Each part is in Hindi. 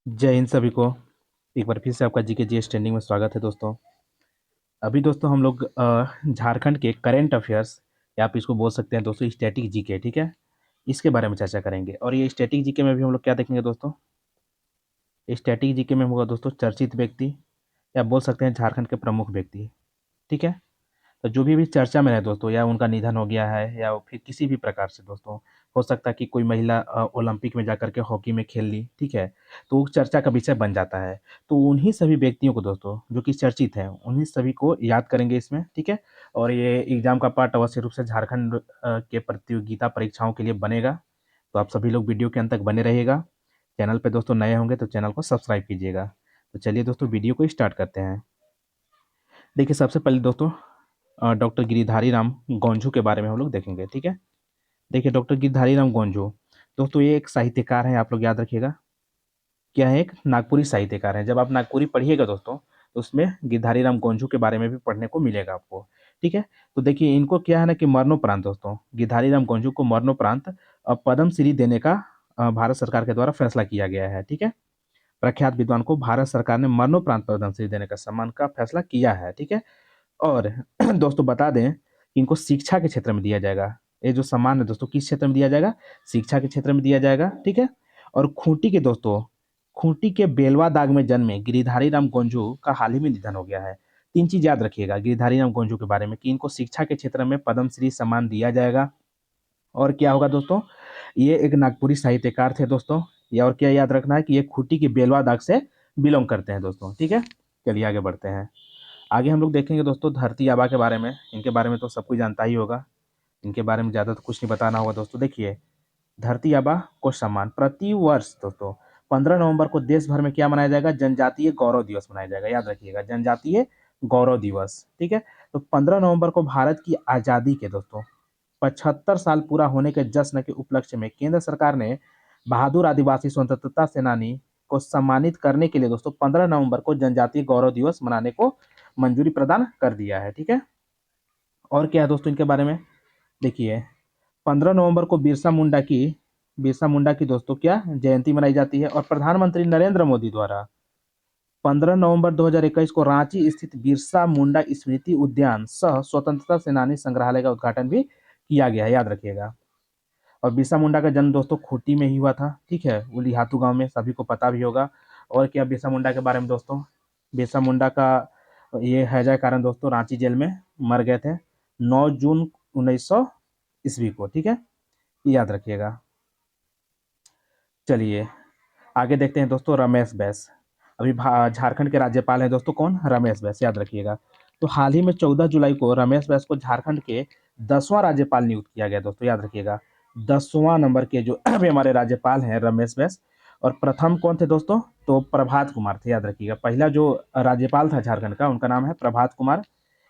जय हिंद सभी को। एक बार फिर से आपका जीके जीएस ट्रेंडिंग में स्वागत है दोस्तों। अभी दोस्तों हम लोग झारखंड के करंट अफेयर्स या आप इसको बोल सकते हैं दोस्तों स्टैटिक जीके, ठीक है। इसके बारे में चर्चा करेंगे और ये स्टैटिक जीके में भी हम लोग क्या देखेंगे दोस्तों। स्टैटिक जीके में होगा दोस्तों चर्चित व्यक्ति या बोल सकते हैं झारखंड के प्रमुख व्यक्ति, ठीक है। तो जो भी चर्चा में है दोस्तों, या उनका निधन हो गया है या फिर किसी भी प्रकार से दोस्तों, हो सकता है कि कोई महिला ओलंपिक में जाकर के हॉकी में खेल ली, ठीक है। तो वो चर्चा का विषय बन जाता है। तो उन्हीं सभी व्यक्तियों को दोस्तों जो कि चर्चित हैं, उन्हीं सभी को याद करेंगे इसमें, ठीक है। और ये एग्जाम का पार्ट अवश्य रूप से झारखंड के प्रतियोगिता परीक्षाओं के लिए बनेगा। तो आप सभी लोग वीडियो के अंत तक बने रहिएगा। चैनल पे दोस्तों नए होंगे तो चैनल को सब्सक्राइब कीजिएगा। तो चलिए दोस्तों वीडियो को स्टार्ट करते हैं। देखिए सबसे पहले दोस्तों डॉक्टर गिरिधारी राम गोंझू के बारे में हम लोग देखेंगे, ठीक है। देखिए डॉक्टर गिरिधारी राम गोंझू दोस्तों ये एक साहित्यकार हैं, आप लोग याद रखिएगा। क्या है, एक नागपुरी साहित्यकार हैं। जब आप नागपुरी पढ़िएगा दोस्तों तो उसमें गिरधारी राम गोंझू के बारे में भी पढ़ने को मिलेगा आपको, ठीक है। तो देखिए इनको क्या है ना कि मरणोपरांत दोस्तों गिरधारी राम गोंझू को मरणोपरांत पद्म श्री देने का भारत सरकार के द्वारा फैसला किया गया है, ठीक है। प्रख्यात विद्वान को भारत सरकार ने मरणोपरांत पद्म श्री देने का सम्मान का फैसला किया है, ठीक है। और दोस्तों बता दें कि इनको शिक्षा के क्षेत्र में दिया जाएगा। ये जो सम्मान है दोस्तों किस क्षेत्र में दिया जाएगा, शिक्षा के क्षेत्र में दिया जाएगा, ठीक है। और खूंटी के दोस्तों, खूंटी के बेलवा दाग में जन्मे गिरिधारी राम गोंझू का हाल ही में निधन हो गया है। तीन चीज याद रखिएगा गिरिधारी राम गोंझू के बारे में कि इनको शिक्षा के क्षेत्र में पद्मश्री सम्मान दिया जाएगा। और क्या होगा दोस्तों, ये एक नागपुरी साहित्यकार थे दोस्तों। ये और क्या याद रखना है कि ये खूंटी के बेलवा दाग से बिलोंग करते हैं दोस्तों, ठीक है। चलिए आगे बढ़ते हैं। आगे हम लोग देखेंगे दोस्तों धरती आबा के बारे में। इनके बारे में तो सब कुछ जानता ही होगा, इनके बारे में ज़्यादा तो कुछ नहीं बताना होगा दोस्तों। देखिए धरती आबा को सम्मान प्रति वर्ष दोस्तों 15 नवंबर को देश भर में क्या मनाया जाएगा, जनजातीय गौरव दिवस मनाया जाएगा। याद रखिएगा जनजातीय गौरव दिवस, ठीक है। तो 15 नवंबर को भारत की आज़ादी के दोस्तों 75 साल पूरा होने के जश्न के उपलक्ष्य में केंद्र सरकार ने बहादुर आदिवासी स्वतंत्रता सेनानी को सम्मानित करने के लिए दोस्तों 15 नवंबर को जनजातीय गौरव दिवस मनाने को मंजूरी प्रदान कर दिया है, ठीक है। और क्या है दोस्तों इनके बारे में, देखिए 15 नवंबर को बिरसा मुंडा की दोस्तों क्या जयंती मनाई जाती है। और प्रधानमंत्री नरेंद्र मोदी द्वारा 15 नवंबर 2021 को रांची स्थित बिरसा मुंडा स्मृति उद्यान सह स्वतंत्रता सेनानी संग्रहालय का उद्घाटन भी किया गया है, याद रखिएगा। और बिरसा मुंडा का जन्म दोस्तों खूंटी में ही हुआ था, ठीक है। वो लिहातू गांव में, सभी को पता भी होगा। और क्या बिरसा मुंडा के बारे में दोस्तों, बिरसा मुंडा का ये हैजा कारण दोस्तों रांची जेल में मर गए थे 9 जून 1900 ईस्वी को, ठीक है। याद रखिएगा। चलिए आगे देखते हैं दोस्तों रमेश बैस। अभी झारखंड के राज्यपाल हैं दोस्तों कौन, रमेश बैस, याद रखिएगा। तो हाल ही में 14 जुलाई को रमेश बैस को झारखंड के 10वां राज्यपाल नियुक्त किया गया दोस्तों, याद रखिएगा। 10वां नंबर के जो अभी हमारे राज्यपाल हैं रमेश बैस। और प्रथम कौन थे दोस्तों, तो प्रभात कुमार थे, याद रखिएगा। पहला जो राज्यपाल था झारखंड का उनका नाम है प्रभात कुमार,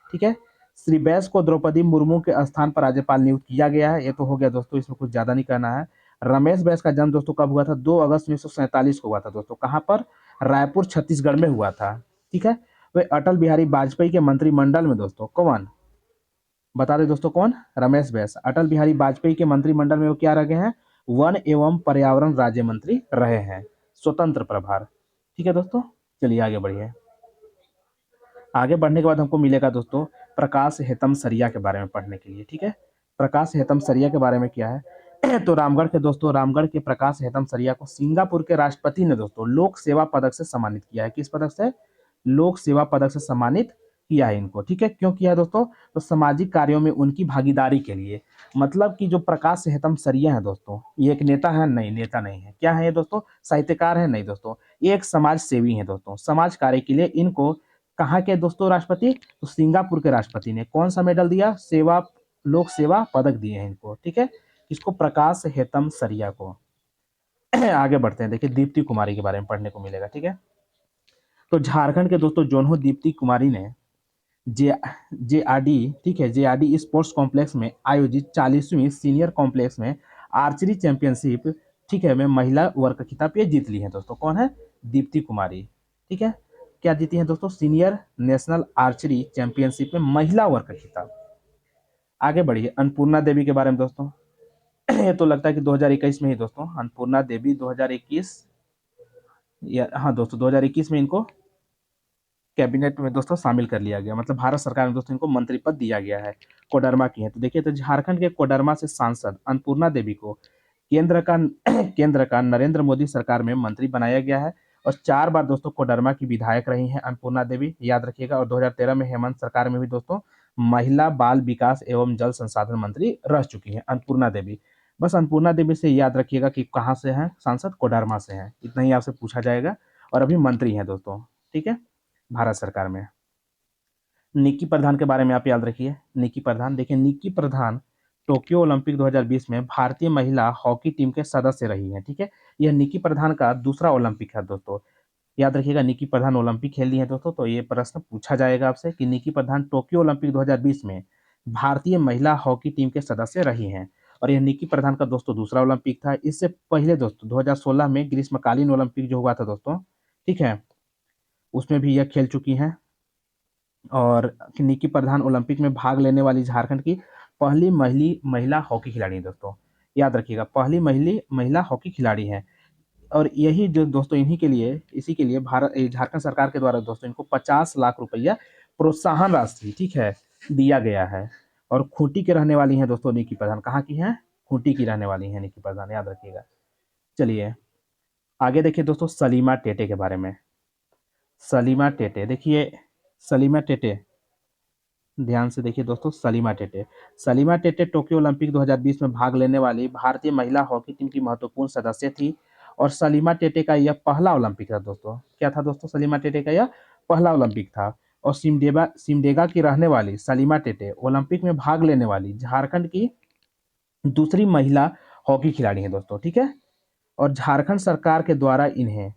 ठीक है। श्री बैस को द्रौपदी मुर्मू के स्थान पर राज्यपाल नियुक्त किया गया है। ये तो हो गया दोस्तों, इसमें कुछ ज्यादा नहीं कहना है। रमेश बैस का जन्म दोस्तों कब हुआ था, 2 अगस्त 1947 को हुआ था दोस्तों। कहाँ पर, रायपुर छत्तीसगढ़ में हुआ था, ठीक है। वे अटल बिहारी वाजपेयी के मंत्रिमंडल में दोस्तों कौन, बता दें दोस्तों कौन, रमेश बैस अटल बिहारी वाजपेयी के मंत्रिमंडल में वो क्या रहे हैं, वन एवं पर्यावरण राज्य मंत्री रहे हैं, स्वतंत्र प्रभार, ठीक है दोस्तों। चलिए आगे बढ़िए। आगे बढ़ने के बाद हमको मिलेगा दोस्तों प्रकाश हेतम सरिया के बारे में पढ़ने के लिए, ठीक है। प्रकाश हेतम सरिया के बारे में क्या है तो रामगढ़ के दोस्तों, रामगढ़ के प्रकाश हेतम सरिया को सिंगापुर के राष्ट्रपति ने दोस्तों लोक सेवा पदक से सम्मानित किया है। किस पदक से, लोक सेवा पदक से सम्मानित किया है इनको, ठीक है। क्यों किया है दोस्तों, तो सामाजिक कार्यों में उनकी भागीदारी के लिए। मतलब कि जो प्रकाश हेतम सरिया है दोस्तों, ये एक नेता है, नहीं नेता नहीं है। क्या है ये दोस्तों, साहित्यकार है, नहीं दोस्तों। ये एक समाज सेवी है दोस्तों। समाज कार्य के लिए इनको कहाँ के दोस्तों राष्ट्रपति, तो सिंगापुर के राष्ट्रपति ने कौन सा मेडल दिया, सेवा, लोक सेवा पदक दिए हैं इनको, ठीक है। इसको प्रकाश हेतम सरिया को आगे बढ़ते हैं। देखिए दीप्ति कुमारी के बारे में पढ़ने को मिलेगा, ठीक है। तो झारखंड के दोस्तों जोनहो दीप्ति कुमारी ने जे जे आर डी, ठीक है, जे आर डी स्पोर्ट्स कॉम्प्लेक्स में आयोजित 40वीं सीनियर कॉम्प्लेक्स में आर्चरी चैंपियनशिप, ठीक है, में महिला वर्ग का खिताब ये जीत ली है दोस्तों। कौन है, दीप्ति कुमारी, ठीक है। क्या जीती है दोस्तों, सीनियर नेशनल आर्चरी चैंपियनशिप में महिला वर्ग का खिताब। आगे बढ़िए अन्नपूर्णा देवी के बारे में दोस्तों ये तो लगता है कि 2021 में ही दोस्तों अन्नपूर्णा देवी 2021 या हाँ दोस्तों 2021 में इनको कैबिनेट में दोस्तों शामिल कर लिया गया, मतलब भारत सरकार में दोस्तों इनको मंत्री पद दिया गया है। कोडरमा की है तो देखिए, तो झारखंड के कोडरमा से सांसद अन्नपूर्णा देवी को केंद्र का केंद्र का नरेंद्र मोदी सरकार में मंत्री बनाया गया है। और 4 बार दोस्तों कोडरमा की विधायक रही हैं अन्नपूर्णा देवी, याद रखिएगा। और 2013 में हेमंत सरकार में भी दोस्तों महिला बाल विकास एवं जल संसाधन मंत्री रह चुकी हैं अन्नपूर्णा देवी। बस अन्नपूर्णा देवी से याद रखिएगा कि कहाँ से हैं सांसद, कोडरमा से हैं, इतना ही आपसे पूछा जाएगा। और अभी मंत्री हैं दोस्तों, ठीक है, भारत सरकार में। निक्की प्रधान के बारे में आप याद रखिए। निक्की प्रधान, देखिए निक्की प्रधान टोक्यो ओलंपिक 2020 में भारतीय महिला हॉकी टीम के सदस्य रही हैं, ठीक है। यह निक्की प्रधान का दूसरा ओलंपिक है दोस्तों, याद रखिएगा। निक्की प्रधान ओलंपिक खेली है दोस्तों, तो ये प्रश्न पूछा जाएगा आपसे कि निक्की प्रधान टोक्यो ओलंपिक 2020 में भारतीय महिला हॉकी टीम के सदस्य रही हैं। और यह निक्की प्रधान का दोस्तों दूसरा ओलंपिक था। इससे पहले दोस्तों 2016 में ग्रीष्मकालीन ओलंपिक जो हुआ था दोस्तों, ठीक है, उसमें भी यह खेल चुकी हैं। और निक्की प्रधान ओलंपिक में भाग लेने वाली झारखंड की पहली महिला हॉकी खिलाड़ी है दोस्तों, याद रखिएगा, पहली महिला हॉकी खिलाड़ी हैं। और यही जो दोस्तों इन्हीं के लिए, इसी के लिए झारखंड सरकार के द्वारा दोस्तों इनको 50 लाख रुपया प्रोत्साहन राशि, ठीक है, दिया गया है। और खूंटी के रहने वाली हैं दोस्तों निक्की प्रधान, कहाँ की हैं, खूंटी की रहने वाली हैं निक्की प्रधान, याद रखिएगा। चलिए आगे देखिए दोस्तों सलीमा टेटे के बारे में। सलीमा टेटे, देखिए सलीमा टेटे, ध्यान से देखिए दोस्तों, सलीमा टेटे। सलीमा टेटे टोक्यो ओलंपिक 2020 में भाग लेने वाली भारतीय महिला हॉकी टीम की महत्वपूर्ण सदस्य थी। और सलीमा टेटे का यह पहला ओलंपिक था दोस्तों, क्या था दोस्तों, सलीमा टेटे का यह पहला ओलंपिक था। और सिमडेगा की रहने वाली सलीमा टेटे ओलंपिक में भाग लेने वाली झारखंड की दूसरी महिला हॉकी खिलाड़ी है दोस्तों, ठीक है। और झारखंड सरकार के द्वारा इन्हें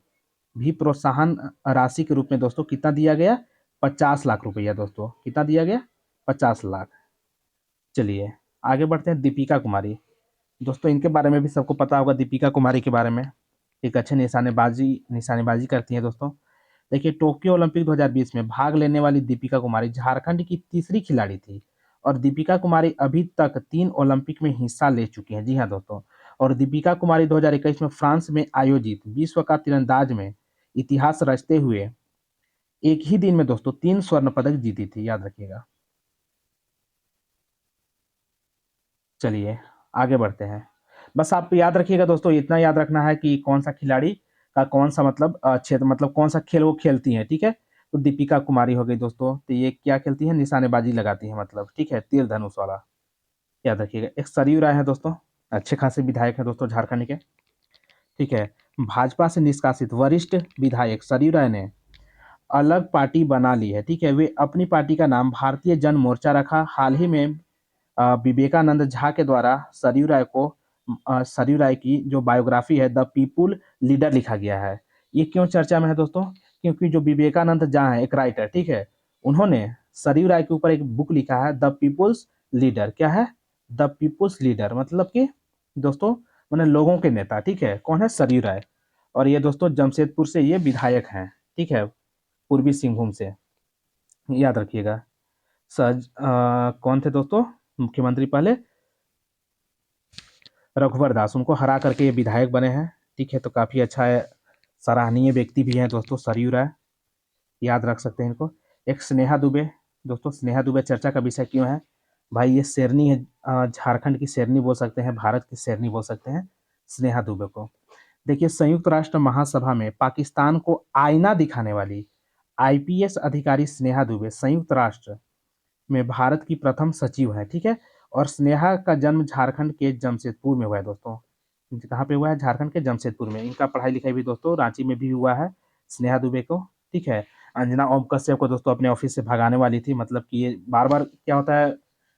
भी प्रोत्साहन राशि के रूप में दोस्तों कितना दिया गया, 50 लाख रुपया दोस्तों, कितना दिया गया, 50 लाख। चलिए आगे बढ़ते हैं दीपिका कुमारी। दोस्तों इनके बारे में भी सबको पता होगा, दीपिका कुमारी के बारे में। एक अच्छे निशानेबाजी करती हैं दोस्तों। देखिए टोक्यो ओलंपिक 2020 में भाग लेने वाली दीपिका कुमारी झारखंड की तीसरी खिलाड़ी थी। और दीपिका कुमारी अभी तक 3 ओलंपिक में हिस्सा ले चुकी हैं, जी हाँ दोस्तों। और दीपिका कुमारी 2021 में फ्रांस में आयोजित विश्व का तीरंदाज में इतिहास रचते हुए एक ही दिन में दोस्तों 3 स्वर्ण पदक जीती थी, याद रखिएगा। चलिए आगे बढ़ते हैं। बस आप याद रखिएगा दोस्तों, इतना याद रखना है कि कौन सा खिलाड़ी का कौन सा मतलब क्षेत्र, मतलब कौन सा खेल वो खेलती हैं, ठीक है। तो दीपिका कुमारी हो गई दोस्तों, तो ये क्या खेलती है, निशानेबाजी लगाती है, मतलब ठीक है, तीर धनुष वाला, याद रखिएगा। एक सरयू राय है दोस्तों, अच्छे खासे विधायक है दोस्तों झारखंड के, ठीक है। भाजपा से निष्कासित वरिष्ठ विधायक सरयू राय ने अलग पार्टी बना ली है, ठीक है। वे अपनी पार्टी का नाम भारतीय जन मोर्चा रखा। हाल ही में विवेकानंद झा के द्वारा सरयू राय की जो बायोग्राफी है द पीपुल लीडर लिखा गया है। ये क्यों चर्चा में है दोस्तों, क्योंकि जो विवेकानंद झा है एक राइटर, ठीक है, उन्होंने सरयू राय के ऊपर एक बुक लिखा है द पीपुल्स लीडर। क्या है, द पीपुल्स लीडर, मतलब कि दोस्तों मैंने लोगों के नेता, ठीक है, कौन है, सरयू राय। और ये दोस्तों जमशेदपुर से ये विधायक हैं, ठीक है, पूर्वी सिंहभूम से, याद रखिएगा। कौन थे दोस्तों मुख्यमंत्री पहले, रघुवर दास, उनको हरा करके ये विधायक बने हैं, ठीक है। तो काफ़ी अच्छा है, सराहनीय व्यक्ति भी हैं दोस्तों सरयू राय, याद रख सकते हैं इनको। एक स्नेहा दुबे, दोस्तों स्नेहा दुबे चर्चा का विषय क्यों है, भाई ये शेरनी है, झारखंड की शेरनी बोल सकते हैं, भारत की शेरनी बोल सकते हैं स्नेहा दुबे को। देखिए संयुक्त राष्ट्र महासभा में पाकिस्तान को आईना दिखाने वाली आईपीएस अधिकारी स्नेहा दुबे संयुक्त राष्ट्र में भारत की प्रथम सचिव है, ठीक है। और स्नेहा का जन्म झारखंड के जमशेदपुर में हुआ है दोस्तों, कहाँ पे हुआ है, झारखंड के जमशेदपुर में। इनका पढ़ाई लिखाई भी दोस्तों रांची में भी हुआ है स्नेहा दुबे को, ठीक है। अंजना ओम कश्यप को दोस्तों अपने ऑफिस से भगाने वाली थी, मतलब कि ये बार बार क्या होता है,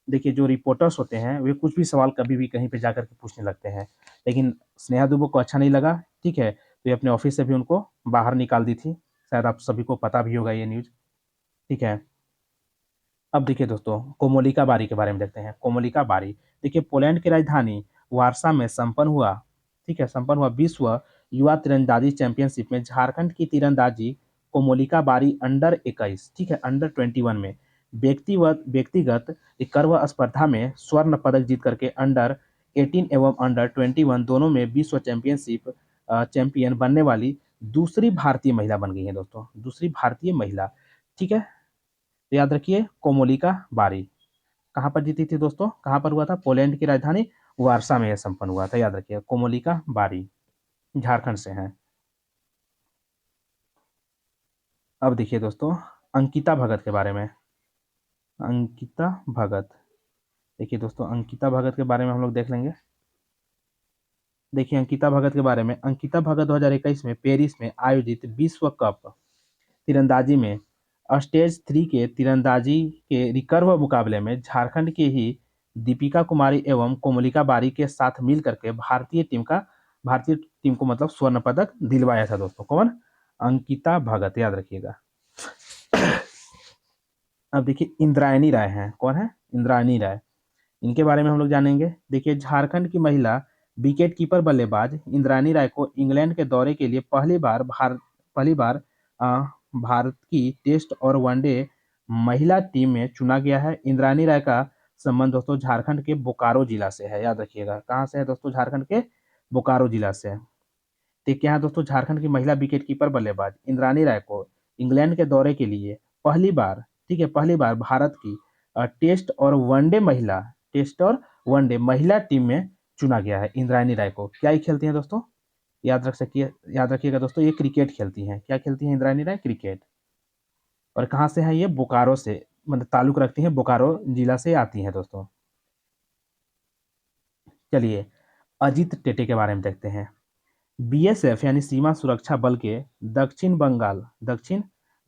देखिए जो रिपोर्टर्स होते हैं वे कुछ भी सवाल कभी भी कहीं पे जाकर के पूछने लगते हैं, लेकिन स्नेहा दुबे को अच्छा नहीं लगा, ठीक है, तो ये अपने ऑफिस से भी उनको बाहर निकाल दी थी। शायद आप सभी को पता भी होगा ये न्यूज, ठीक है। अब देखिए दोस्तों कोमोलिका बारी के बारे में देखते हैं। कोमोलिका बारी, देखिए पोलैंड की राजधानी वार्सा में संपन्न हुआ, ठीक है, संपन्न हुआ विश्व युवा तीरंदाजी चैंपियनशिप में झारखंड की तीरंदाजी कोमोलिका बारी अंडर 21, ठीक है, अंडर 21 में व्यक्तिगत रिकर्व स्पर्धा में स्वर्ण पदक जीत करके अंडर 18 एवं अंडर 21 दोनों में विश्व चैंपियन बनने वाली दूसरी भारतीय महिला बन गई हैं दोस्तों, दूसरी भारतीय महिला। ठीक है, तो याद रखिए कोमोलिका बारी। कहाँ पर जीती थी दोस्तों, कहाँ पर हुआ था, पोलैंड की राजधानी वारसा में यह संपन्न हुआ था। याद रखिए कोमोलिका बारी, झारखंड से हैं। अब देखिए दोस्तों अंकिता भगत के बारे में। अंकिता भगत, देखिए दोस्तों अंकिता भगत के बारे में हम लोग देख लेंगे। देखिए अंकिता भगत के बारे में, अंकिता भगत 2021 में पेरिस में आयोजित विश्व कप तीरंदाजी में स्टेज 3 के तीरंदाजी के रिकर्व मुकाबले में झारखंड की ही दीपिका कुमारी एवं कोमलिका बारी के साथ मिल करके भारतीय टीम को मतलब स्वर्ण पदक दिलवाया था दोस्तों। कौन, अंकिता भगत, याद रखिएगा। अब देखिए इंद्रायणी राय हैं, कौन है, इंद्रायणी राय, इनके बारे में हम लोग जानेंगे। देखिए झारखंड की महिला विकेट कीपर बल्लेबाज इंद्रायणी राय को इंग्लैंड के दौरे के लिए पहली बार भारत की टेस्ट और वनडे महिला टीम में चुना गया है। इंद्रायणी राय का संबंध दोस्तों झारखंड के बोकारो जिला से है। याद रखिएगा कहाँ से है दोस्तों, झारखंड के बोकारो जिला से है। देखिए यहाँ दोस्तों झारखंड की महिला विकेट कीपर बल्लेबाज इंद्रायणी राय को इंग्लैंड के दौरे के लिए पहली बार, ठीक है, पहली बार भारत की टेस्ट और वनडे महिला टीम में चुना गया है। इंद्रायणी राय को क्या ही खेलती हैं दोस्तों, याद रखिएगा दोस्तों, ये क्रिकेट खेलती हैं। क्या खेलती हैं इंद्रायणी राय, क्रिकेट। और कहाँ से है ये, बोकारो से, मतलब ताल्लुक रखती हैं बोकारो जिला से आती हैं दोस्तों। चलिए अजीत टेटे के बारे में देखते हैं। बीएसएफ यानी सीमा सुरक्षा बल के दक्षिण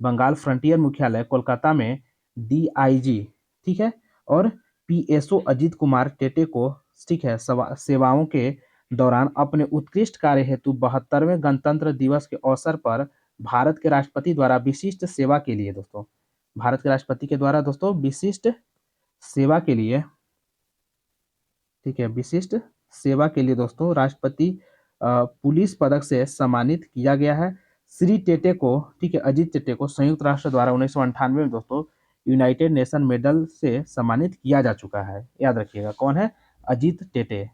बंगाल फ्रंटियर मुख्यालय कोलकाता में डीआईजी, ठीक है, और पीएसओ अजीत कुमार टेटे को, ठीक है, सेवाओं के दौरान अपने उत्कृष्ट कार्य हेतु 72वें गणतंत्र दिवस के अवसर पर भारत के राष्ट्रपति द्वारा विशिष्ट सेवा के लिए दोस्तों, भारत के राष्ट्रपति के द्वारा दोस्तों विशिष्ट सेवा के लिए, ठीक है, विशिष्ट सेवा के लिए दोस्तों राष्ट्रपति पुलिस पदक से सम्मानित किया गया है। श्री टेटे को, ठीक है, अजीत टेटे को संयुक्त राष्ट्र द्वारा 1998 में दोस्तों यूनाइटेड नेशन मेडल से सम्मानित किया जा चुका है। याद रखिएगा कौन है, अजीत टेटे,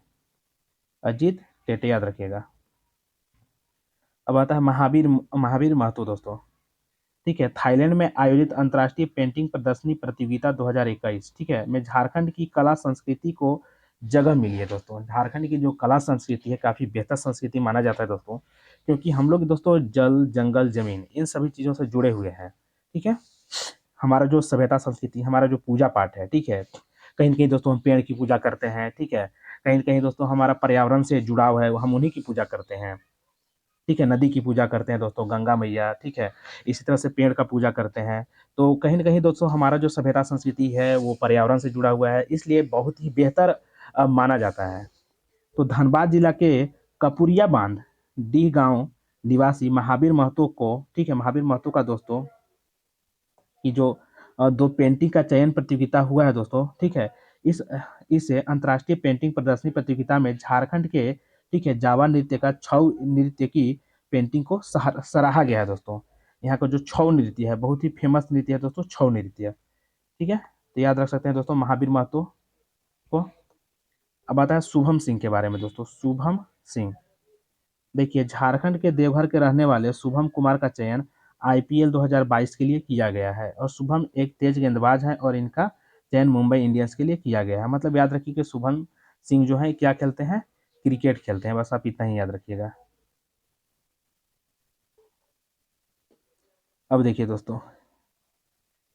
अजीत टेटे, याद रखिएगा। अब आता है महावीर महतो दोस्तों, ठीक है, थाईलैंड में आयोजित अंतर्राष्ट्रीय पेंटिंग प्रदर्शनी प्रतियोगिता 2021, ठीक है, में झारखंड की कला संस्कृति को जगह मिली है दोस्तों। झारखंड की जो कला संस्कृति है काफ़ी बेहतर संस्कृति माना जाता है दोस्तों, क्योंकि हम लोग दोस्तों जल जंगल जमीन इन सभी चीज़ों से जुड़े हुए हैं। ठीक है, हमारा जो सभ्यता संस्कृति, हमारा जो पूजा पाठ है, ठीक है, कहीं न कहीं दोस्तों हम पेड़ की पूजा करते हैं। ठीक है, कहीं न कहीं दोस्तों हमारा पर्यावरण से जुड़ाव है, हम उन्हीं की पूजा करते हैं। ठीक है, नदी की पूजा करते हैं दोस्तों, गंगा मैया, ठीक है, इसी तरह से पेड़ का पूजा करते हैं। तो कहीं न कहीं दोस्तों हमारा जो सभ्यता संस्कृति है वो पर्यावरण से जुड़ा हुआ है, इसलिए बहुत ही बेहतर माना जाता है। तो धनबाद जिला के कपुरिया बांध डीह गांव निवासी महावीर महतो को, ठीक है, महावीर महतो का दोस्तों की जो दो पेंटिंग का चयन प्रतियोगिता हुआ है दोस्तों, ठीक है, इसे अंतर्राष्ट्रीय पेंटिंग प्रदर्शनी प्रतियोगिता में झारखंड के, ठीक है, जावा नृत्य का छऊ नृत्य की पेंटिंग को सराहा गया है दोस्तों। यहाँ का जो छऊ नृत्य है बहुत ही फेमस नृत्य है दोस्तों, छऊ नृत्य। ठीक है, तो याद रख सकते हैं दोस्तों महावीर महतो को। अब आता है शुभम सिंह के बारे में दोस्तों, शुभम सिंह, देखिए झारखंड के देवघर के रहने वाले शुभम कुमार का चयन आईपीएल 2022 के लिए किया गया है और शुभम एक तेज गेंदबाज है और इनका चयन मुंबई इंडियंस के लिए किया गया है। मतलब याद रखिए कि शुभम सिंह जो है क्या खेलते हैं, क्रिकेट खेलते हैं, बस आप इतना ही याद रखिएगा। अब देखिए दोस्तों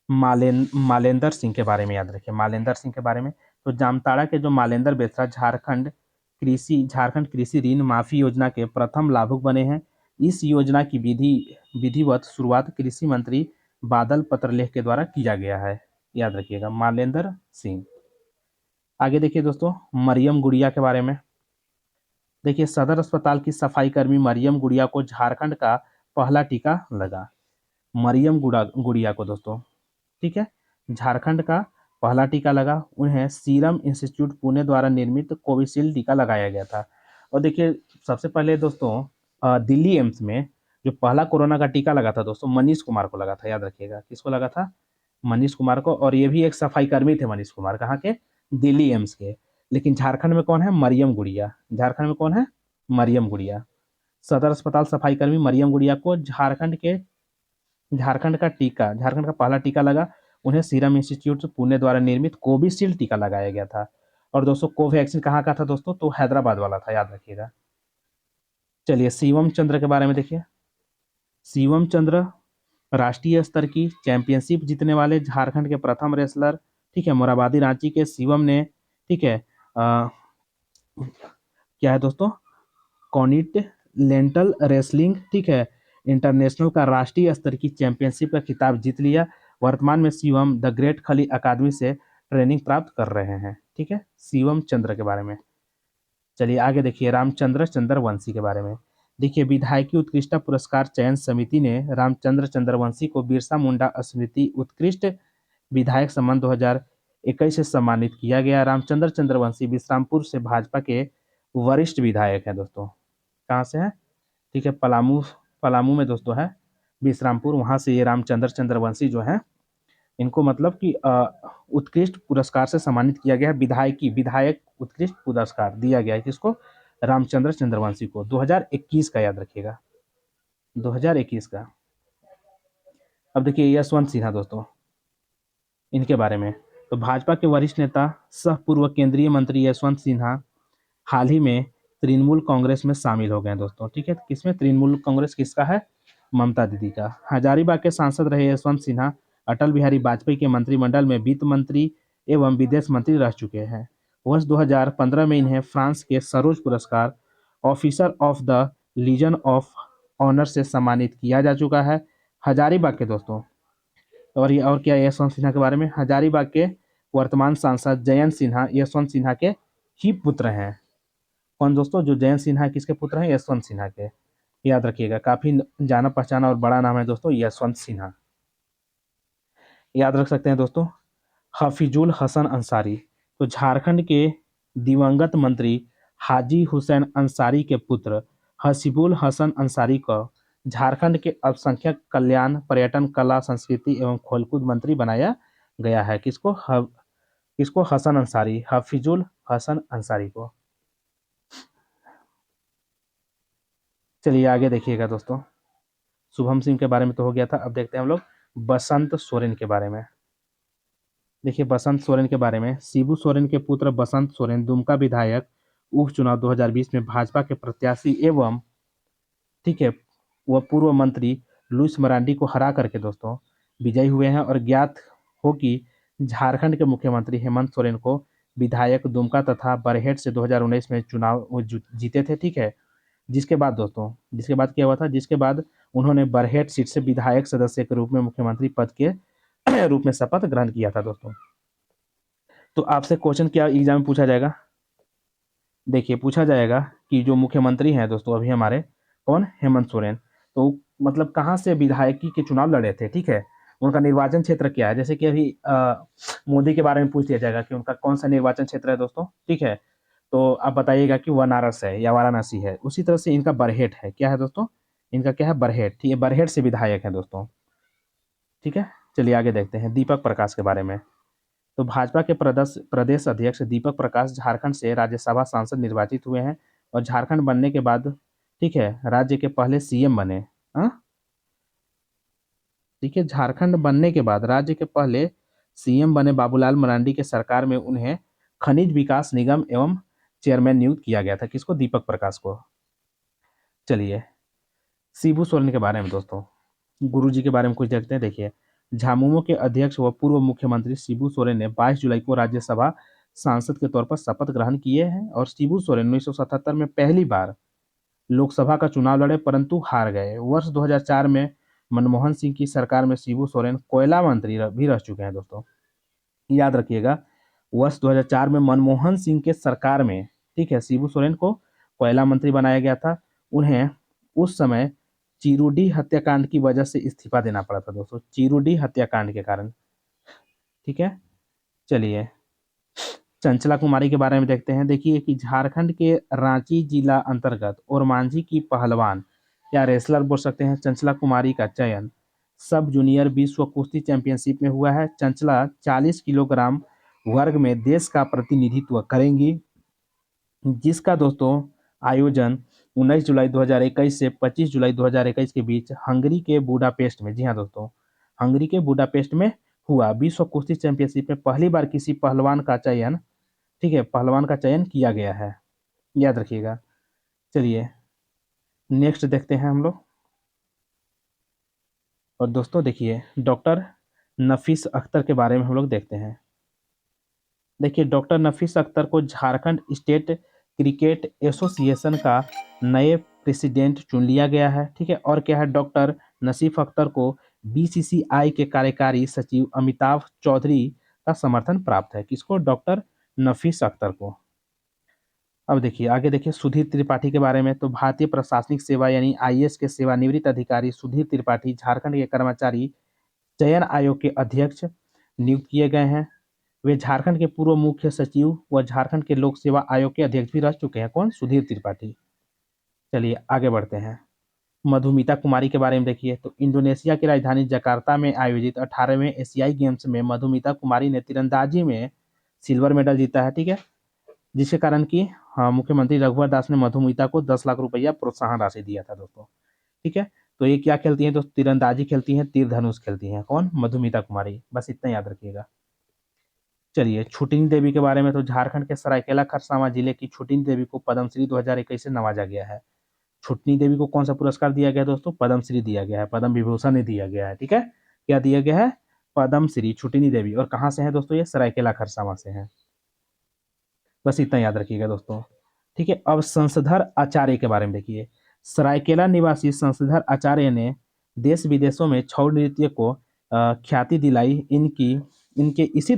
मालेंदर सिंह के बारे में याद रखिए, मालेंदर सिंह के बारे में। तो जामताड़ा के जो मालेंदर बेसरा झारखंड कृषि ऋण माफी योजना के प्रथम लाभुक बने हैं। इस योजना की विधिवत शुरुआत कृषि मंत्री बादल पत्रलेख के द्वारा किया गया है। याद रखिएगा मालेंदर सिंह। आगे देखिए दोस्तों मरियम गुड़िया के बारे में। देखिए सदर अस्पताल की सफाई कर्मी मरियम गुड़िया को झारखंड का पहला टीका लगा। मरियम गुड़िया को दोस्तों, ठीक है, झारखंड का पहला टीका लगा। उन्हें सीरम इंस्टीट्यूट पुणे द्वारा निर्मित कोविशील्ड टीका लगाया गया था। और देखिए सबसे पहले दोस्तों दिल्ली एम्स में जो पहला कोरोना का टीका लगा था दोस्तों मनीष कुमार को लगा था। याद रखिएगा किसको लगा था, मनीष कुमार को। और ये भी एक सफाई कर्मी थे मनीष कुमार, कहाँ के, दिल्ली एम्स के। लेकिन झारखंड में कौन है, मरियम गुड़िया, झारखंड में कौन है, मरियम गुड़िया। सदर अस्पताल सफाई कर्मी मरियम गुड़िया को झारखंड का पहला टीका लगा। उन्हें सीरम इंस्टीट्यूट पुणे द्वारा निर्मित कोविशील्ड टीका लगाया गया था। और दोस्तों कोवैक्सीन कहाँ का था दोस्तों, तो हैदराबाद वाला था, याद रखिएगा। चलिए शिवम चंद्र के बारे में देखिए। शिवम चंद्र राष्ट्रीय स्तर की चैंपियनशिप जीतने वाले झारखंड के प्रथम रेसलर, ठीक है। मोराबादी रांची के शिवम ने, ठीक है, क्या है दोस्तों, कॉन्टिनेंटल रेसलिंग, ठीक है, इंटरनेशनल का राष्ट्रीय स्तर की चैंपियनशिप का खिताब जीत लिया। वर्तमान में शिवम द ग्रेट खली अकादमी से ट्रेनिंग प्राप्त कर रहे हैं, ठीक है, शिवम चंद्र के बारे में। चलिए आगे देखिए रामचंद्र चंद्रवंशी के बारे में। देखिए विधायकी उत्कृष्टता पुरस्कार चयन समिति ने रामचंद्र चंद्रवंशी को बिरसा मुंडा स्मृति उत्कृष्ट विधायक सम्मान 2021 से सम्मानित किया गया। रामचंद्र चंद्रवंशी विश्रामपुर से भाजपा के वरिष्ठ विधायक हैं दोस्तों। कहाँ से हैं, ठीक है, पलामू, पलामू में दोस्तों है विश्रामपुर, वहाँ से ये रामचंद्र चंद्रवंशी जो हैं, इनको मतलब कि उत्कृष्ट पुरस्कार से सम्मानित किया गया है। विधायक उत्कृष्ट पुरस्कार दिया गया है किसको, रामचंद्र चंद्रवंशी को, 2021 का, याद रखिएगा 2021 का। अब देखिए यशवंत सिन्हा दोस्तों, इनके बारे में। तो भाजपा के वरिष्ठ नेता सह पूर्व केंद्रीय मंत्री यशवंत सिन्हा हाल ही में तृणमूल कांग्रेस में शामिल हो गए हैं दोस्तों, ठीक है। किसमें, तृणमूल कांग्रेस किसका है, ममता दीदी का। हजारीबाग के सांसद रहे यशवंत सिन्हा अटल बिहारी वाजपेयी के मंत्रिमंडल में वित्त मंत्री एवं विदेश मंत्री रह चुके हैं। वर्ष 2015 में इन्हें फ्रांस के सरोज पुरस्कार officer of the legion of honour से सम्मानित किया जा चुका है। हजारीबाग के दोस्तों, और क्या यशवंत सिन्हा के बारे में, हजारीबाग के वर्तमान सांसद जयंत सिन्हा यशवंत सिन्हा के ही पुत्र हैं। कौन दोस्तों, जो जयंत सिन्हा किसके पुत्र हैं, यशवंत सिन्हा के, याद रखिएगा। काफी जाना पहचाना और बड़ा नाम है दोस्तों यशवंत सिन्हा, याद रख सकते हैं दोस्तों। हफीजुल हसन अंसारी, तो झारखंड के दिवंगत मंत्री हाजी हुसैन अंसारी के पुत्र हसीबुल हसन अंसारी को झारखंड के अल्पसंख्यक कल्याण, पर्यटन, कला, संस्कृति एवं खेलकूद मंत्री बनाया गया है। किसको हसन अंसारी, हफीजुल हसन अंसारी को। चलिए आगे देखिएगा दोस्तों। शुभम सिंह के बारे में तो हो गया था, अब देखते हैं हम लोग बसंत सोरेन के बारे में। देखिए बसंत सोरेन के बारे में, शिबू सोरेन के पुत्र बसंत सोरेन दुमका विधायक उपचुनाव 2020 में भाजपा के प्रत्याशी एवं, ठीक है, वह पूर्व मंत्री लुइस मरांडी को हरा करके दोस्तों विजयी हुए हैं। और ज्ञात हो कि झारखंड के मुख्यमंत्री हेमंत सोरेन को विधायक दुमका तथा बरहेट से 2019 में चुनाव जीते थे, ठीक है। जिसके बाद क्या हुआ था, जिसके बाद उन्होंने बरहेट सीट से विधायक सदस्य के रूप में मुख्यमंत्री पद के रूप में शपथ ग्रहण किया था दोस्तों। तो आपसे क्वेश्चन क्या एग्जाम में पूछा जाएगा, देखिए पूछा जाएगा कि जो मुख्यमंत्री हैं दोस्तों अभी हमारे, कौन, हेमंत सोरेन, तो मतलब कहाँ से विधायकी के चुनाव लड़े थे, ठीक है, उनका निर्वाचन क्षेत्र क्या है। जैसे कि अभी मोदी के बारे में पूछ लिया जाएगा कि उनका कौन सा निर्वाचन क्षेत्र है दोस्तों, ठीक है, तो आप बताइएगा कि बनारस है या वाराणसी है। उसी तरह से इनका बरहेट है, क्या है दोस्तों, इनका क्या है, बरहेट, ठीक है, बरहेट से विधायक है दोस्तों, ठीक है। चलिए आगे देखते हैं दीपक प्रकाश के बारे में। तो भाजपा के प्रदेश अध्यक्ष दीपक प्रकाश झारखंड से राज्यसभा सांसद निर्वाचित हुए हैं और झारखंड बनने के बाद, ठीक है, राज्य के पहले सीएम बने। हाँ, ठीक है, झारखंड बनने के बाद राज्य के पहले सीएम बने। बाबूलाल मरांडी के सरकार में उन्हें खनिज विकास निगम एवं चेयरमैन नियुक्त किया गया था, किसको, दीपक प्रकाश को। चलिए शिबू सोरेन के बारे में दोस्तों, गुरु जी के बारे में कुछ देखते हैं। देखिए झामुमो के अध्यक्ष व पूर्व मुख्यमंत्री शिबू सोरेन ने 22 जुलाई को राज्यसभा सांसद के तौर पर शपथ ग्रहण किए हैं। और शिबू सोरेन 1977 में पहली बार लोकसभा का चुनाव लड़े परंतु हार गए। वर्ष 2004 में मनमोहन सिंह की सरकार में शिबू सोरेन कोयला मंत्री भी रह चुके हैं दोस्तों, याद रखिएगा। वर्ष 2004 में मनमोहन सिंह के सरकार में, ठीक है, शिबू सोरेन को कोयला मंत्री बनाया गया था। उन्हें उस समय चिरुडी हत्याकांड की वजह से इस्तीफा देना पड़ा था दोस्तों, चिरुडी हत्याकांड के कारण, ठीक है। चलिए चंचला कुमारी के बारे में देखते हैं। देखिए कि झारखंड के रांची जिला अंतर्गत ओरमांझी की पहलवान या रेसलर बोल सकते हैं चंचला कुमारी का चयन सब जूनियर विश्व कुश्ती चैंपियनशिप में हुआ है। चंचला 40 किलोग्राम वर्ग में देश का प्रतिनिधित्व करेंगी, जिसका दोस्तों आयोजन 19 जुलाई 2021 से 25 जुलाई 2021 के बीच हंगरी के बुडापेस्ट में, जी हाँ दोस्तों, हंगरी के बुडापेस्ट में हुआ विश्व कुश्ती चैंपियनशिप में पहली बार किसी पहलवान का चयन, ठीक है, पहलवान का चयन किया गया है, याद रखिएगा। चलिए नेक्स्ट देखते हैं हम लोग। और दोस्तों देखिए डॉक्टर नफीस अख्तर के बारे में हम लोग देखते हैं। देखिए डॉक्टर नफीस अख्तर को झारखंड स्टेट क्रिकेट एसोसिएशन का नए प्रेसिडेंट चुन लिया गया है, ठीक है। और क्या है, डॉक्टर नसीफ अख्तर को बीसीसीआई के कार्यकारी सचिव अमिताभ चौधरी का समर्थन प्राप्त है। किसको? डॉक्टर नफीस अख्तर को। अब देखिए आगे देखिए सुधीर त्रिपाठी के बारे में। तो भारतीय प्रशासनिक सेवा यानी आईएएस के सेवानिवृत्त अधिकारी सुधीर त्रिपाठी झारखंड के कर्मचारी चयन आयोग के अध्यक्ष नियुक्त किए गए हैं। वे झारखंड के पूर्व मुख्य सचिव व झारखंड के लोक सेवा आयोग के अध्यक्ष भी रह चुके हैं। कौन? सुधीर त्रिपाठी। चलिए आगे बढ़ते हैं। मधुमिता कुमारी के बारे में देखिए। तो इंडोनेशिया की राजधानी जकार्ता में आयोजित 18वें एशियाई गेम्स में मधुमिता कुमारी ने तीरंदाजी में सिल्वर मेडल जीता है, ठीक है। जिसके कारण कि हाँ, मुख्यमंत्री रघुवर दास ने मधुमिता को 10 लाख रुपया प्रोत्साहन राशि दिया था दोस्तों, ठीक है। तो ये क्या खेलती हैं दोस्तों? तीरंदाजी खेलती हैं, तीर धनुष खेलती हैं। कौन? मधुमिता कुमारी। बस इतना याद रखिएगा। चलिए छुटिनी देवी के बारे में। तो झारखंड के सरायकेला खरसावां जिले की छुटिनी देवी को पद्मश्री 2021 से नवाजा गया है। छुटनी देवी को कौन सा पुरस्कार दिया गया दोस्तों? पद्मश्री दिया गया है, पद्म विभूषण नहीं दिया गया है, ठीक है। क्या दिया गया है? पद्मश्री छुटिनी देवी। और कहाँ से है दोस्तों? ये सरायकेला खरसावां से है। बस इतना याद रखिएगा दोस्तों, ठीक है। अब संसधर आचार्य के बारे में देखिए। सरायकेला निवासी संसधर आचार्य ने देश विदेशों में छऊ नृत्य को ख्याति दिलाई। इनके इसी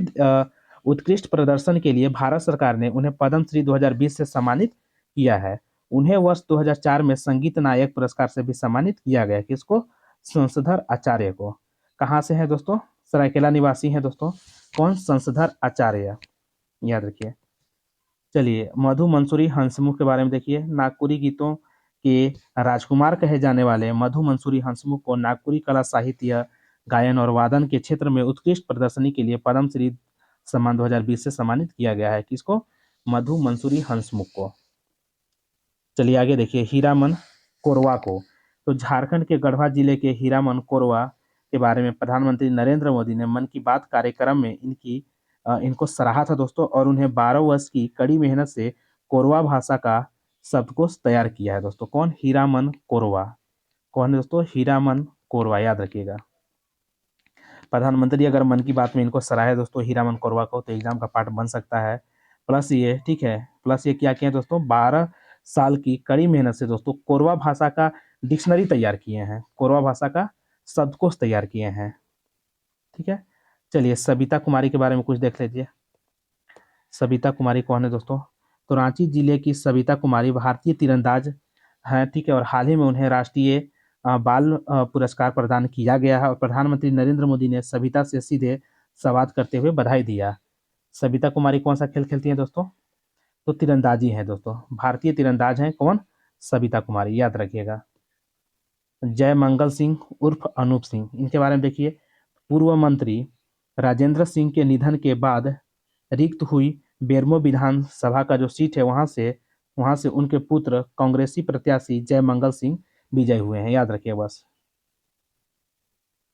उत्कृष्ट प्रदर्शन के लिए भारत सरकार ने उन्हें पद्मश्री 2020 से सम्मानित किया है। उन्हें वर्ष 2004 में संगीत नायक पुरस्कार से भी सम्मानित किया गया। किसको? संसधर आचार्य को। कहाँ से है दोस्तों? सरायकेला निवासी हैं दोस्तों। कौन? संसधर आचार्य, याद रखिए। चलिए मधु मंसूरी हंसमुख के बारे में देखिए। नागपुरी गीतों के राजकुमार कहे जाने वाले मधु मंसूरी हंसमुख को नागपुरी कला साहित्य गायन और वादन के क्षेत्र में उत्कृष्ट प्रदर्शनी के लिए पद्मश्री सम्मान 2020 से सम्मानित किया गया है। किसको? मधु मंसूरी हंसमुख को। चलिए आगे देखिए हीरामन कोरवा को। तो झारखंड के गढ़वा जिले के हीरामन कोरवा के बारे में प्रधानमंत्री नरेंद्र मोदी ने मन की बात कार्यक्रम में इनको सराहा था दोस्तों। और उन्हें 12 वर्ष की कड़ी मेहनत से कोरवा भाषा का शब्दकोश तैयार किया है दोस्तों। कौन? हीरामन कोरवा। कौन है दोस्तों? हीरामन कोरवा, याद रखिएगा। प्रधानमंत्री अगर मन की बात में इनको सराहे दोस्तों हीरामन कोरवा को, तो एग्जाम का पार्ट बन सकता है। प्लस ये, ठीक है, प्लस ये क्या किया दोस्तों? 12 साल की कड़ी मेहनत से दोस्तों कोरवा भाषा का डिक्शनरी तैयार किए हैं, कोरवा भाषा का शब्दकोश तैयार किए हैं, ठीक है। चलिए सविता कुमारी के बारे में कुछ देख लीजिए। सविता कुमारी कौन है दोस्तों? तो रांची जिले की सविता कुमारी भारतीय तीरंदाज हैं, ठीक है। और हाल ही में उन्हें राष्ट्रीय बाल पुरस्कार प्रदान किया गया है। और प्रधानमंत्री नरेंद्र मोदी ने सविता से सीधे संवाद करते हुए बधाई दिया। सविता कुमारी कौन सा खेल खेलती हैं दोस्तों? तो तीरंदाजी है दोस्तों, भारतीय तीरंदाज हैं। कौन? सविता कुमारी, याद रखिएगा। जय मंगल सिंह उर्फ अनूप सिंह, इनके बारे में देखिए। पूर्व मंत्री राजेंद्र सिंह के निधन के बाद रिक्त हुई बेरमो विधानसभा का जो सीट है वहां से उनके पुत्र कांग्रेसी प्रत्याशी जय मंगल सिंह विजय हुए हैं, याद रखिए बस।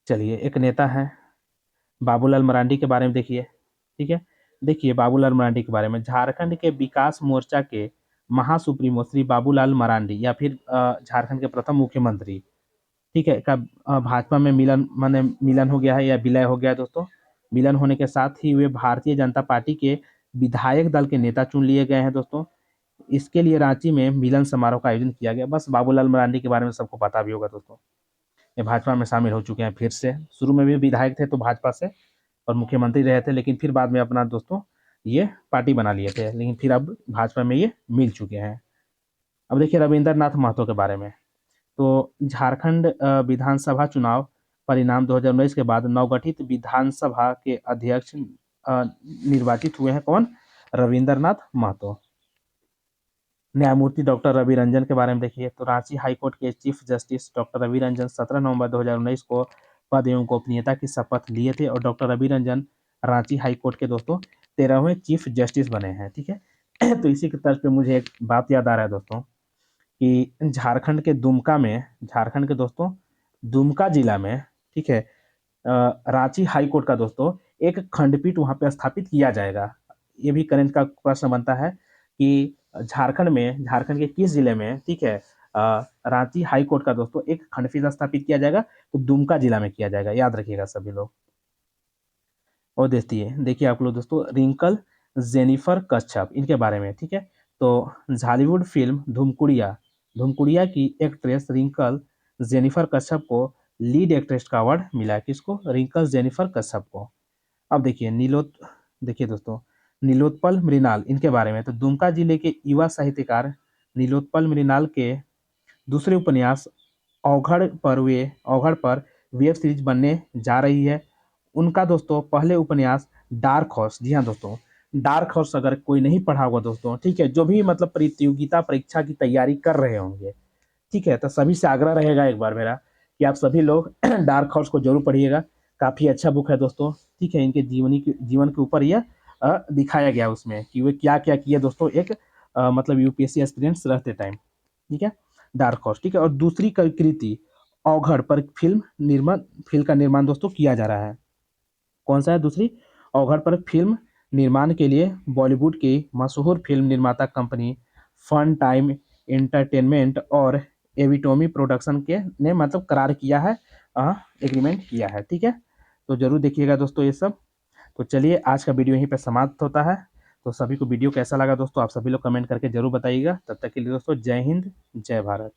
चलिए एक नेता है बाबूलाल मरांडी के बारे में देखिए, ठीक है। देखिए बाबूलाल मरांडी के बारे में। झारखंड के विकास मोर्चा के महासुप्रीमो श्री बाबूलाल मरांडी या फिर झारखंड के प्रथम मुख्यमंत्री, ठीक है, का भाजपा में मिलन हो गया है या विलय हो गया है दोस्तों। मिलन होने के साथ ही वे भारतीय जनता पार्टी के विधायक दल के नेता चुन लिए गए हैं दोस्तों। इसके लिए रांची में मिलन समारोह का आयोजन किया गया। बस बाबूलाल मरांडी के बारे में सबको पता भी होगा दोस्तों। ये भाजपा में शामिल हो चुके हैं फिर से। शुरू में भी विधायक थे तो भाजपा से और मुख्यमंत्री रहे थे, लेकिन फिर बाद में अपना दोस्तों ये पार्टी बना लिए थे, लेकिन फिर अब भाजपा में ये मिल चुके हैं। अब देखिए रविंद्र नाथ महतो के बारे में। तो झारखंड विधानसभा चुनाव परिणाम 2019 के बाद नवगठित विधानसभा के अध्यक्ष निर्वाचित हुए हैं। कौन? रविंद्र नाथ महतो। न्यायमूर्ति डॉक्टर रवि रंजन के बारे में देखिए। तो रांची हाईकोर्ट के chief justice doctor Ravi Ranjan 17 नवंबर 2019 को पद एवं गोपनीयता की शपथ लिए थे। और डॉक्टर रवि रंजन रांची हाईकोर्ट के दोस्तों 13वें चीफ जस्टिस बने हैं, ठीक है। तो इसी की तर्ज पे मुझे एक बात याद आ रहा है दोस्तों कि झारखंड के दोस्तों दुमका जिला में, ठीक है, रांची हाई कोर्ट का दोस्तों एक खंडपीठ वहां पे स्थापित किया जाएगा। ये भी करंट का प्रश्न बनता है कि झारखंड के किस जिले में, ठीक है, रांची हाई कोर्ट का दोस्तों एक खंडपीठ स्थापित किया जाएगा, तो दुमका जिला में किया जाएगा, याद रखिएगा सभी लोग। और देखिए आप लोग दोस्तों रिंकल जेनिफर कश्यप इनके बारे में, ठीक है। तो हॉलीवुड फिल्म धूमकुड़िया की एक्ट्रेस रिंकल जेनिफर कश्यप को लीड एक्ट्रेस का अवार्ड मिला है। किसको? रिंकल जेनिफर कश्यप को। अब देखिए दोस्तों नीलोत्पल मृणाल इनके बारे में। तो दुमका जिले के युवा साहित्यकार नीलोत्पल मृणाल के दूसरे उपन्यास औघड़ पर वेब सीरीज बनने जा रही है। उनका दोस्तों पहले उपन्यास डार्क हॉर्स, जी हाँ दोस्तों, डार्क हॉर्स अगर कोई नहीं पढ़ा होगा दोस्तों, ठीक है, जो भी मतलब प्रतियोगिता परीक्षा की तैयारी कर रहे होंगे, ठीक है, तो सभी से आग्रह रहेगा एक बार मेरा कि आप सभी लोग डार्क हॉर्स को जरूर पढ़िएगा। काफ़ी अच्छा बुक है दोस्तों, ठीक है। इनके जीवन के ऊपर यह दिखाया गया उसमें कि वे क्या क्या किए दोस्तों, एक मतलब यूपीएससी एस्पिरेंट्स रहते टाइम, ठीक है, डार्क हॉर्स, ठीक है। और दूसरी कृति औघड़ पर फिल्म का निर्माण दोस्तों किया जा रहा है। कौन सा है दूसरी? औघड़ पर फिल्म निर्माण के लिए बॉलीवुड की मशहूर फिल्म निर्माता कंपनी फन टाइम एंटरटेनमेंट और एविटोमी प्रोडक्शन के ने मतलब करार किया है, एग्रीमेंट किया है, ठीक है। तो जरूर देखिएगा दोस्तों ये सब। तो चलिए आज का वीडियो यहीं पे समाप्त होता है। तो सभी को वीडियो कैसा लगा दोस्तों आप सभी लोग कमेंट करके जरूर बताइएगा। तब तक के लिए दोस्तों जय हिंद जय भारत।